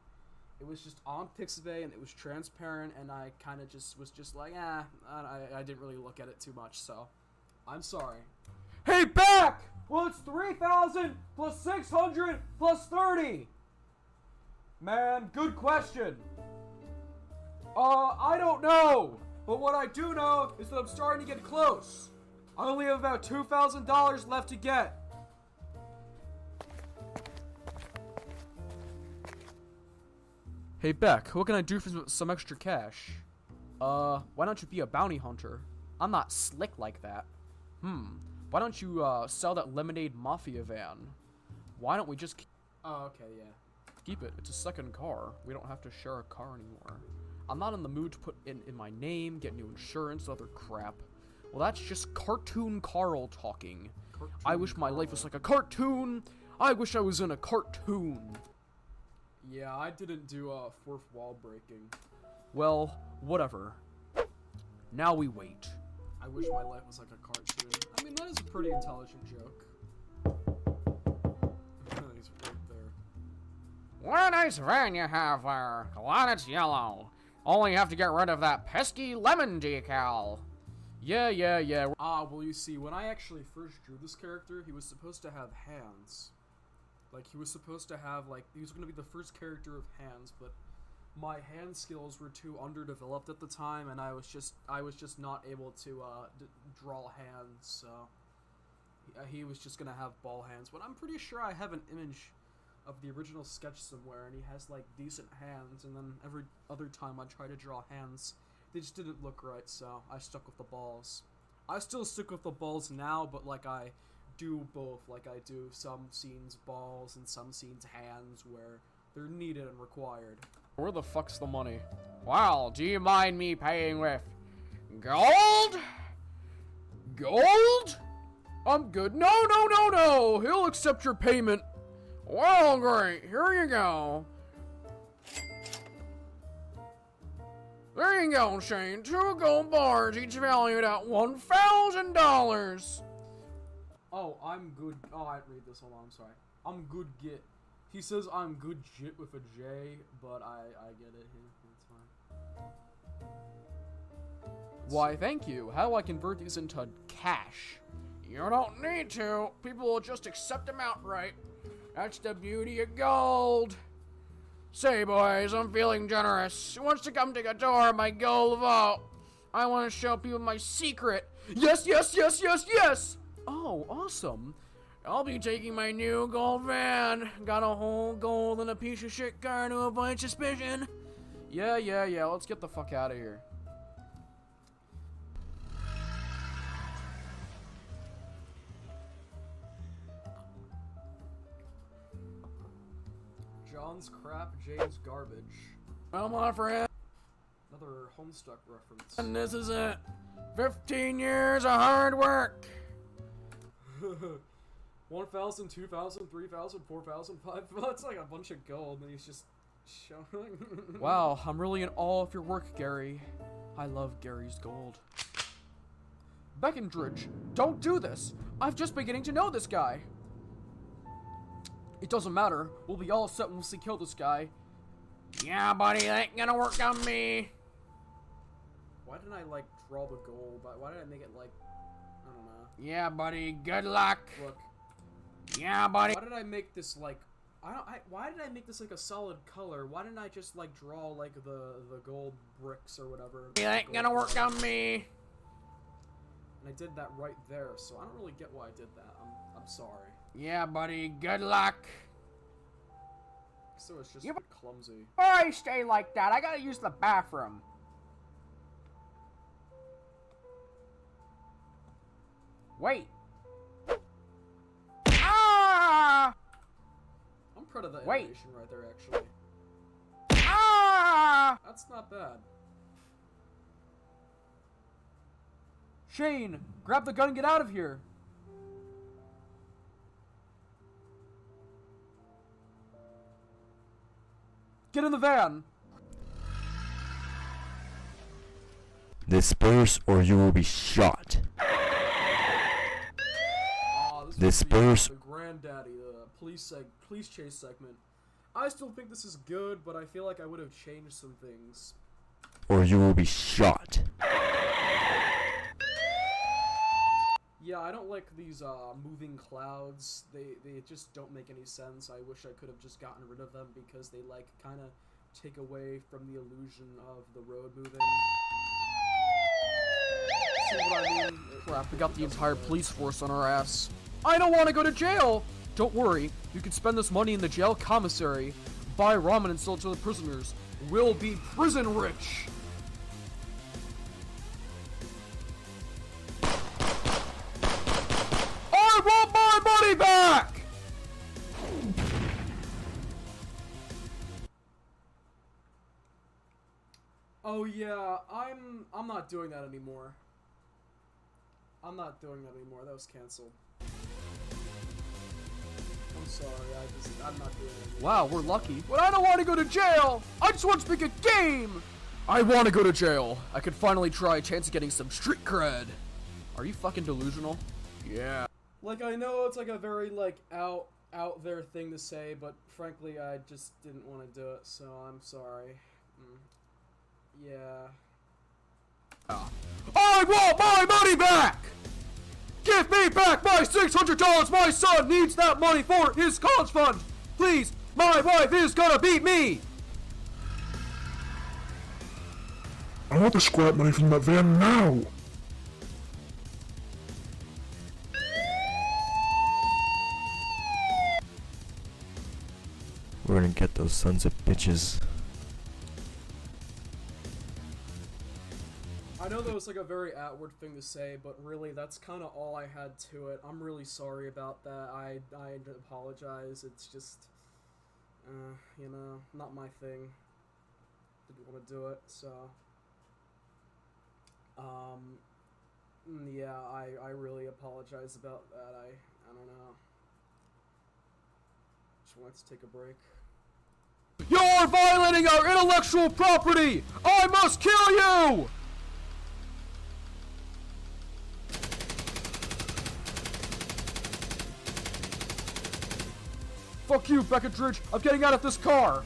It was just on Pixabay and it was transparent, and I kind of just was just like, I didn't really look at it too much, so I'm sorry. Hey, back! Well, it's 3,000 plus 600 plus 30. Man, good question. I don't know, but what I do know is that I'm starting to get close. I only have about $2,000 left to get. Hey Beck, what can I do for some extra cash? Why don't you be a bounty hunter? I'm not slick like that. Why don't you, sell that lemonade mafia van? Why don't we just Oh, okay, yeah. keep it? It's a second car. We don't have to share a car anymore. I'm not in the mood to put in my name, get new insurance, other crap. Well, that's just cartoon Carl talking. I wish my life was like a cartoon. I wish I was in a cartoon. Yeah, I didn't do fourth wall breaking. Well, whatever. Now we wait. I wish my life was like a cartoon. I mean, that is a pretty intelligent joke. He's right there. What a nice van you have there. Glad it's yellow. Only have to get rid of that pesky lemon decal. Yeah. Well, you see, when I actually first drew this character, he was supposed to have hands. Like, he was supposed to have, like, he was going to be the first character of hands, but my hand skills were too underdeveloped at the time, and I was just not able to, draw hands, so he was just going to have ball hands. But I'm pretty sure I have an image of the original sketch somewhere, and he has, like, decent hands, and then every other time I try to draw hands, they just didn't look right, so I stuck with the balls. I still stick with the balls now, but, like, I do both. Like, I do some scenes balls and some scenes hands where they're needed and required. Where the fuck's the money? Well, do you mind me paying with gold? Gold? I'm good. No. He'll accept your payment. Well, great. Here you go. There you go, Shane. 2 gold bars, each valued at $1,000. Oh, I'm good. Oh, I didn't read this. Hold on, I'm sorry. I'm good git. He says I'm good jit with a J, but I get it. It's fine. Why, thank you. How do I convert these into cash? You don't need to. People will just accept them outright. That's the beauty of gold. Say, boys, I'm feeling generous. Who wants to come take a tour of my gold vault? I want to show people my secret. Yes! Oh, awesome. I'll be taking my new gold van. Got a whole gold and a piece of shit car to avoid suspicion. Yeah. Let's get the fuck out of here. John's crap, James garbage. Well, my friend. Another Homestuck reference. And this is it. 15 years of hard work. 1,000, 2,000, 3,000, 4,000, 5,000. It's like a bunch of gold, and he's just showing. Wow, I'm really in awe of your work, Gary. I love Gary's gold. Beckendridge, don't do this. I've just been getting to know this guy. It doesn't matter. We'll be all set once we kill this guy. Yeah, buddy, that ain't gonna work on me. Why didn't I, like, draw the gold? Why did I make it, like, I don't know. Yeah, buddy, good luck. Look. Yeah, buddy. Why did I make this, like, why did I make this, like, a solid color? Why didn't I just, like, draw, like, the gold bricks or whatever? It ain't gonna work on me. And I did that right there, so I don't really get why I did that. I'm sorry. Yeah, buddy, good luck. So it's just clumsy. Why stay like that? I gotta use the bathroom. Wait. Ah! I'm proud of the animation right there, actually. That's not bad. Shane, grab the gun and get out of here. Get in the van. Disperse or you will be shot. Disperse. The granddaddy, the police chase segment. I still think this is good, but I feel like I would have changed some things. Or you will be shot. Yeah, I don't like these moving clouds. They just don't make any sense. I wish I could have just gotten rid of them because they like kind of take away from the illusion of the road moving. See what I mean? Crap, we got the entire police force on our ass. I don't want to go to jail! Don't worry, you can spend this money in the jail commissary. Buy ramen and sell it to the prisoners. We'll be prison rich! I want my money back! Oh yeah, I'm not doing that anymore. I'm not doing that anymore. That was canceled. I'm sorry. I'm not doing it anymore. Wow, we're lucky. But I don't want to go to jail! I just want to speak a game! I want to go to jail. I could finally try a chance of getting some street cred. Are you fucking delusional? Yeah. Like, I know it's like a very like out there thing to say, but frankly, I just didn't want to do it, so I'm sorry. Yeah. I want my money back! Give me back my $600! My son needs that money for his college fund! Please, my wife is gonna beat me! I want the scrap money from that van now! We're gonna get those sons of bitches. I know that was like a very outward thing to say, but really that's kind of all I had to it. I'm really sorry about that. I apologize. It's just, you know, not my thing. Didn't want to do it, so. Yeah, I really apologize about that. I don't know. Just wanted to take a break. You're violating our intellectual property! I must kill you! Fuck you, Becketridge! I'm getting out of this car!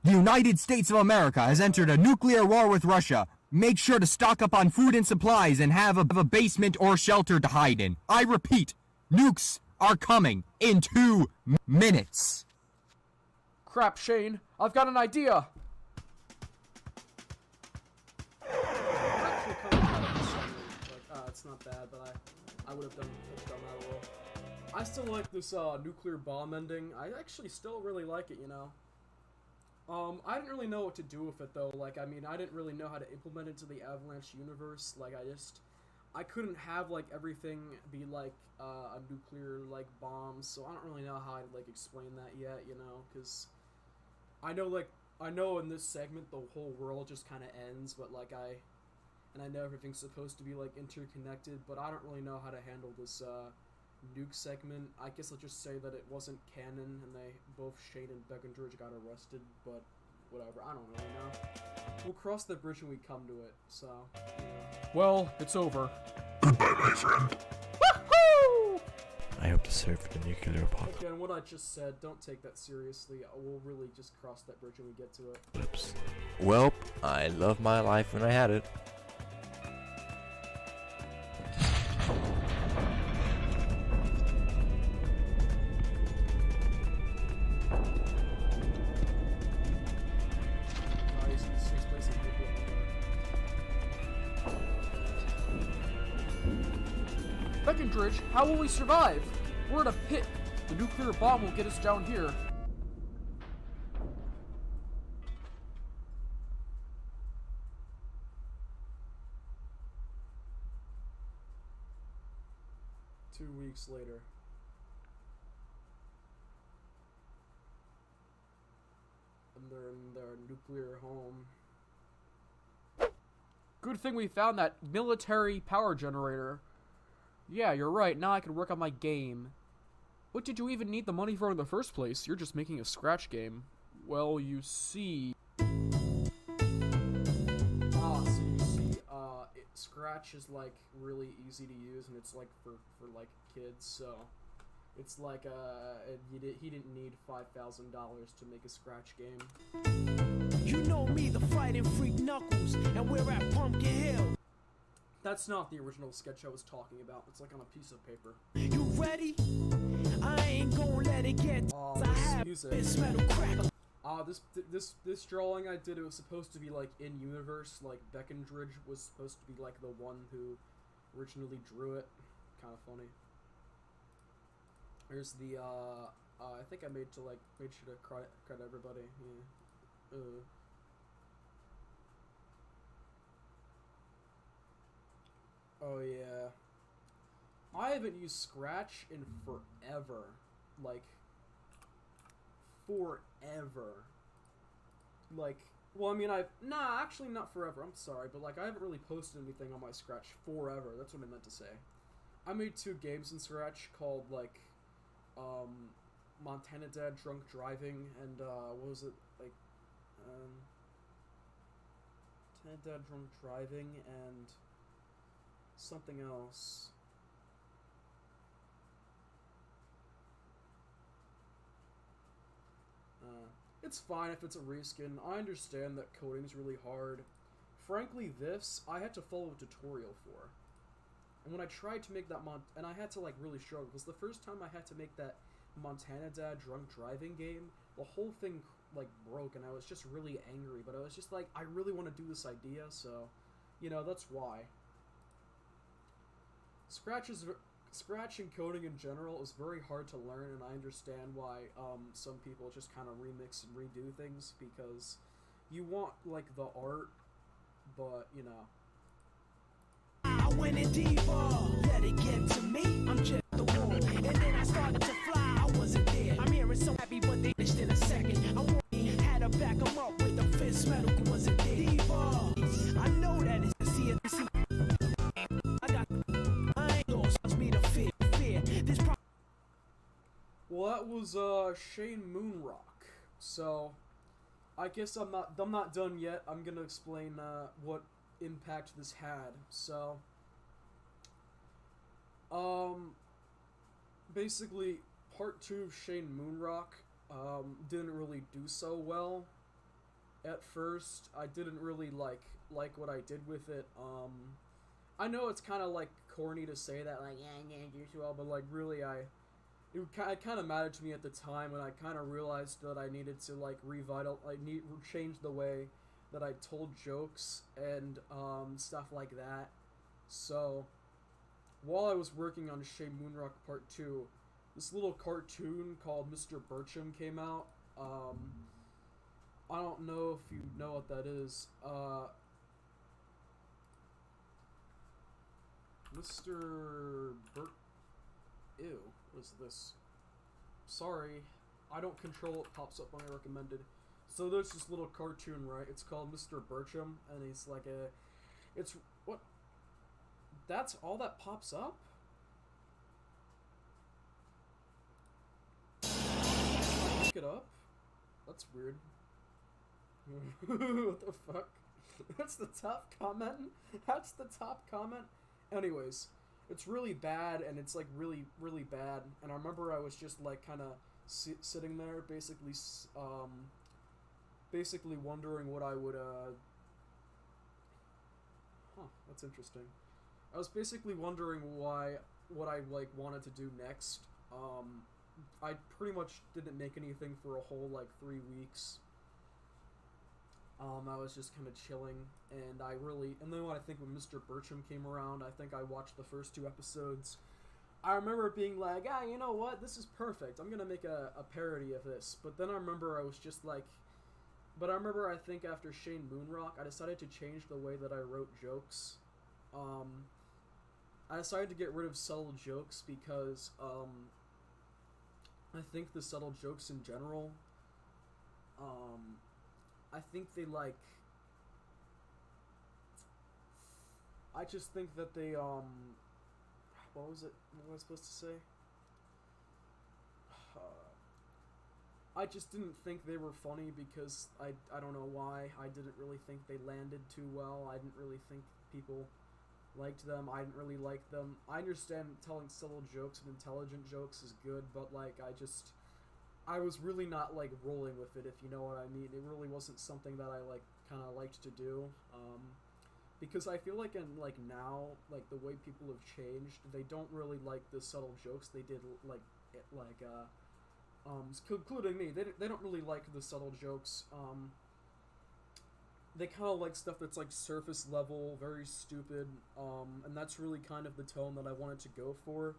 The United States of America has entered a nuclear war with Russia. Make sure to stock up on food and supplies and have a basement or shelter to hide in. I repeat, nukes are coming in 2 minutes. Crap, Shane. I've got an idea! Actually kind of out of this segment. Like, it's not bad, but I would have done that a little. I still like this nuclear bomb ending. I actually still really like it, you know. I didn't really know what to do with it though. Like, I mean, I didn't really know how to implement it to the Avalanche universe. Like, I couldn't have like everything be like a nuclear like bomb. So I don't really know how I'd like explain that yet, you know, because I know in this segment the whole world just kind of ends, but like I know everything's supposed to be like interconnected, but I don't really know how to handle this nuke segment. I guess I'll just say that it wasn't canon and they both Shane and Beckendridge got arrested, but whatever, I don't really know. We'll cross the bridge when we come to it, so yeah. Well, it's over. Goodbye, my friend. Woohoo! I hope to serve the nuclear apocalypse. Again, what I just said, don't take that seriously. We'll really just cross that bridge when we get to it. Welp, I loved my life when I had it. Beckendridge, how will we survive? We're in a pit. The nuclear bomb will get us down here. Two weeks later. when they're in their nuclear home. Good thing we found that military power generator. Yeah, you're right. Now I can work on my game. What did you even need the money for in the first place? You're just making a Scratch game. Well, you see... Scratch is like really easy to use, and it's like for like kids, so it's like he didn't need $5,000 to make a Scratch game. You know me, the fighting freak Knuckles, and we're at Pumpkin Hill. That's not the original sketch I was talking about. It's like on a piece of paper. You ready? I ain't gonna let it get. This music. This drawing I did, it was supposed to be like in universe. Like Beckendridge was supposed to be like the one who originally drew it. Kind of funny. Here's the I think I made sure to credit everybody. Yeah. Oh yeah. I haven't used Scratch in forever. Like forever. Like, well, I mean, actually not forever, I'm sorry, but like, I haven't really posted anything on my Scratch forever, that's what I meant to say. I made 2 games in Scratch called, like, Montana Dad Drunk Driving, and, what was it, like, Montana Dad Drunk Driving, and something else. It's fine if it's a reskin. I understand that coding's really hard. Frankly, this, I had to follow a tutorial for. And when I tried to make that and I had to, like, really struggle, because the first time I had to make that Montana Dad Drunk Driving game, the whole thing, like, broke, and I was just really angry, but I was just like, I really want to do this idea, so, you know, that's why. Scratch and coding in general is very hard to learn, and I understand why some people just kind of remix and redo things, because you want, like, the art, but, you know. I went in deeper, let it get to me, I'm just the wall, and then I started to fly, I wasn't there, I'm hearing so happy, but they finished in a second, I had to back them up with the fist metal, wasn't there, deeper, I know that it's see it, well, that was Shane Moonrock. So I guess I'm not done yet. I'm gonna explain what impact this had. So basically part 2 of Shane Moonrock didn't really do so well at first. I didn't really like what I did with it. I know it's kind of like corny to say that, like, yeah, I didn't do so well, but like really it kind of mattered to me at the time, and I kind of realized that I needed to, like, change the way that I told jokes and stuff like that. So while I was working on Shane Moonrock Part 2, this little cartoon called Mr. Bircham came out. I don't know if you know what that is. Mr. Ew, what is this? Sorry, I don't control what pops up when I recommended. So there's this little cartoon, right? It's called Mr. Bircham, and he's like what? That's all that pops up? Look it up? That's weird. What the fuck? That's the top comment? That's the top comment? Anyways, it's really bad, and it's like really, really bad. And I remember I was just like kind of sitting there, basically wondering what I would. That's interesting. I was basically wondering what I like wanted to do next. I pretty much didn't make anything for a whole like 3 weeks. I was just kind of chilling, and then when I think when Mr. Bircham came around, I think I watched the first 2 episodes. I remember being like, you know what, this is perfect, I'm gonna make a parody of this, but then I remember I was just like, I think after Shane Moonrock, I decided to change the way that I wrote jokes. I decided to get rid of subtle jokes because, I think the subtle jokes in general, I think they, like... I just think that they, what was it? What was I supposed to say? I just didn't think they were funny because I don't know why. I didn't really think they landed too well. I didn't really think people liked them. I didn't really like them. I understand telling subtle jokes and intelligent jokes is good, but, like, I was really not, like, rolling with it, if you know what I mean. It really wasn't something that I, like, kind of liked to do. Because I feel like now, like, the way people have changed, they don't really like the subtle jokes they did, including me. They don't really like the subtle jokes. They kind of like stuff that's, like, surface level, very stupid, and that's really kind of the tone that I wanted to go for.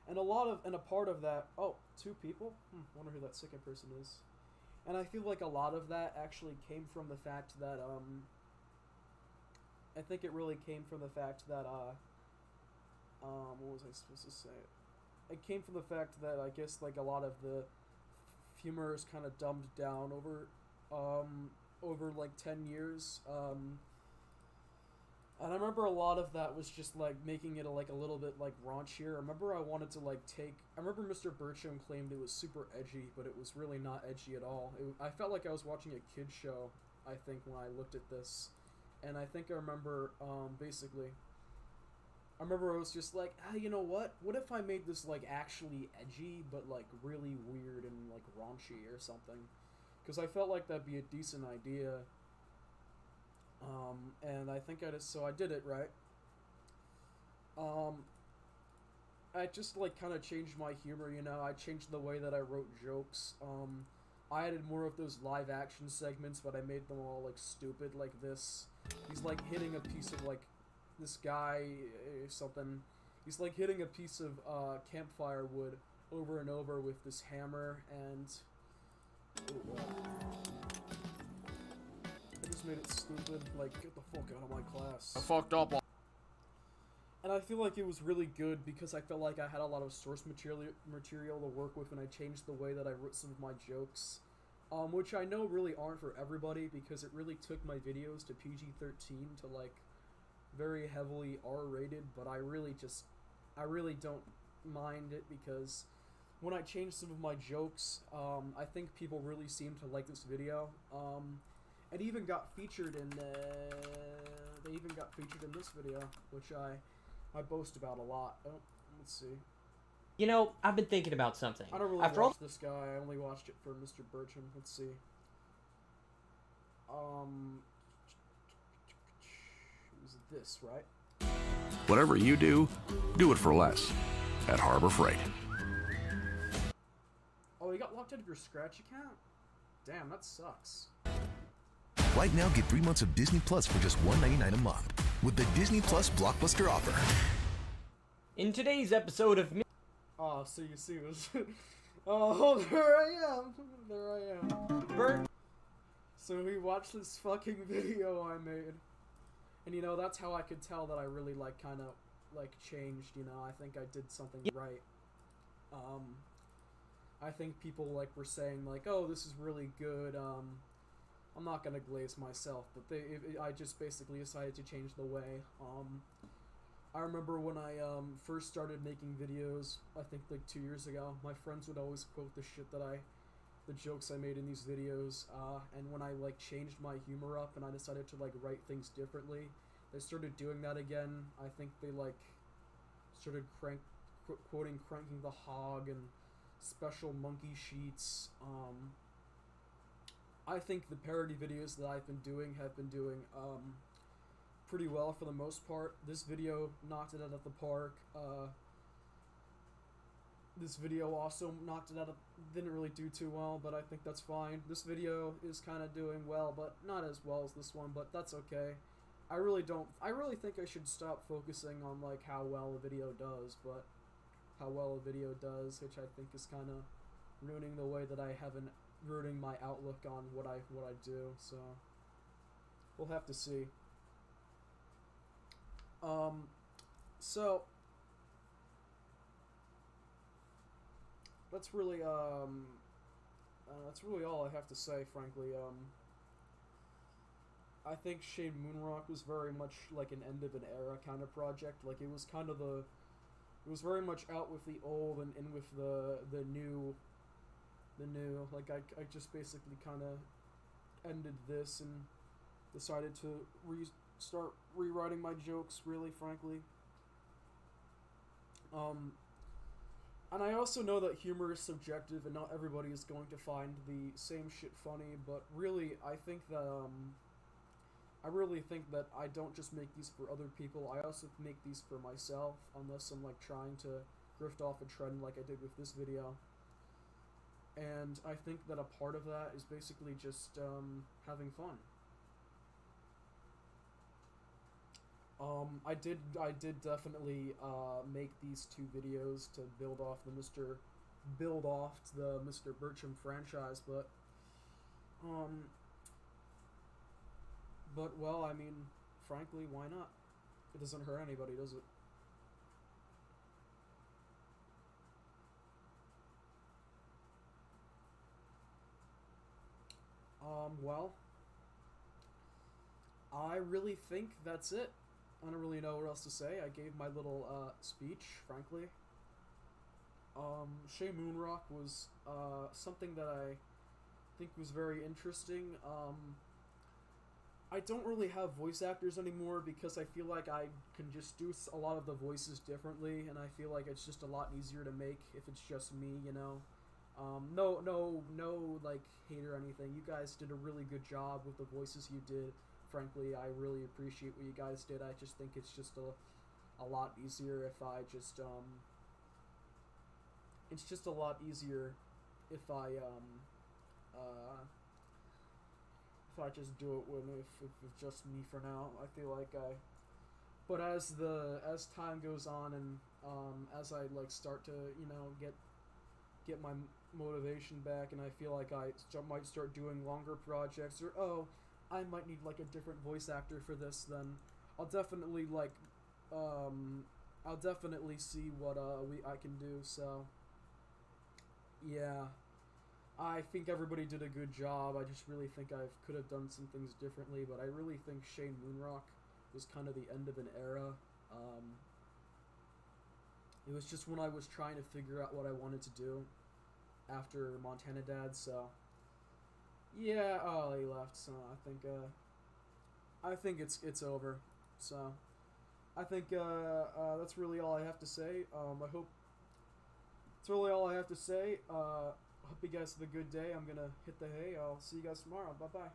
And a part of that, oh, 2 people? Wonder who that second person is. And I feel like a lot of that actually came from the fact that, I think it really came from the fact that, what was I supposed to say? It came from the fact that I guess, like, a lot of the humor is kind of dumbed down over, like, 10 years, and I remember a lot of that was just, like, making it, like, a little bit, like, raunchier. I remember I wanted to, like, I remember Mr. Burcham claimed it was super edgy, but it was really not edgy at all. I felt like I was watching a kid's show, I think, when I looked at this. And I think I remember, basically, I remember I was just like, you know what? What if I made this, like, actually edgy, but, like, really weird and, like, raunchy or something? Because I felt like that'd be a decent idea. And I think so I did it, right? I just, like, kind of changed my humor, you know? I changed the way that I wrote jokes. I added more of those live action segments, but I made them all, like, stupid, like this. He's, like, hitting a piece of, like, this guy, something. He's, like, hitting a piece of, campfire wood over and over with this hammer, and... I just made it stupid, like, get the fuck out of my class. I fucked up. And I feel like it was really good because I felt like I had a lot of source material to work with, and I changed the way that I wrote some of my jokes. Which I know really aren't for everybody because it really took my videos to PG-13 to, like, very heavily R-rated, but I really don't mind it because when I changed some of my jokes, I think people really seemed to like this video. It even got featured in, they even got featured in this video, which I boast about a lot. Oh, let's see. You know, I've been thinking about something. I don't really watch this guy. I only watched it for Mr. Burcham. Let's see. Who's this, right? Whatever you do it for less at Harbor Freight. Oh, you got locked out of your Scratch account? Damn, that sucks. Right now, get 3 months of Disney Plus for just $1.99 a month with the Disney Plus Blockbuster offer. In today's episode of... Oh, so you see this. Oh, there I am. There I am. Bert. So we watched this fucking video I made. And, you know, that's how I could tell that I really, like, kind of, like, changed, you know. I think I did something right. I think people, like, were saying, like, oh, this is really good, I'm not gonna glaze myself, but I just basically decided to change the way. I remember when I first started making videos, I think like 2 years ago, my friends would always quote the jokes I made in these videos, and when I like changed my humor up and I decided to like write things differently, they started doing that again. I think they like started quoting Cranking the Hog and Special Monkey Sheets. I think the parody videos that I've been doing have been doing pretty well for the most part. This video knocked it out of the park. This video also knocked it out of, didn't really do too well, but I think that's fine. This video is kind of doing well, but not as well as this one, but that's okay. I really think I should stop focusing on like how well a video does, but how well a video does, which I think is kind of ruining the way that I haven't ruining my outlook on what I do, so we'll have to see. So that's really all I have to say, frankly. I think Shane Moonrock was very much like an end of an era kind of project. Like, it was kind of the... It was very much out with the old and in with the new... The new. Like, I just basically kind of ended this and decided to start rewriting my jokes, really, frankly. And I also know that humor is subjective and not everybody is going to find the same shit funny, but really, I really think that I don't just make these for other people, I also make these for myself, unless I'm, like, trying to grift off a trend like I did with this video. And I think that a part of that is basically just, having fun. I did definitely, make these 2 videos to build off the Mr. Bircham franchise, but, well, I mean, frankly, why not? It doesn't hurt anybody, does it? Well, I really think that's it. I don't really know what else to say. I gave my little, speech, frankly. Shane Moonrock was, something that I think was very interesting. I don't really have voice actors anymore because I feel like I can just do a lot of the voices differently, and I feel like it's just a lot easier to make if it's just me, you know? No, like, hate or anything. You guys did a really good job with the voices you did. Frankly, I really appreciate what you guys did. I just think it's just a lot easier if I just, it's just a lot easier if I just do it if it's just me for now. I feel like but as time goes on and, as I, like, start to, you know, get my motivation back, and I feel like I might start doing longer projects, or, oh, I might need, like, a different voice actor for this, then I'll definitely, like, I'll definitely see what, I can do, so, yeah. I think everybody did a good job. I just really think I could have done some things differently, but I really think Shane Moonrock was kind of the end of an era. It was just when I was trying to figure out what I wanted to do after Montana Dad, so... Yeah, oh, he left, so I think it's over, so... I think, that's really all I have to say. I hope... That's really all I have to say. Hope you guys have a good day. I'm gonna hit the hay. I'll see you guys tomorrow. Bye-bye.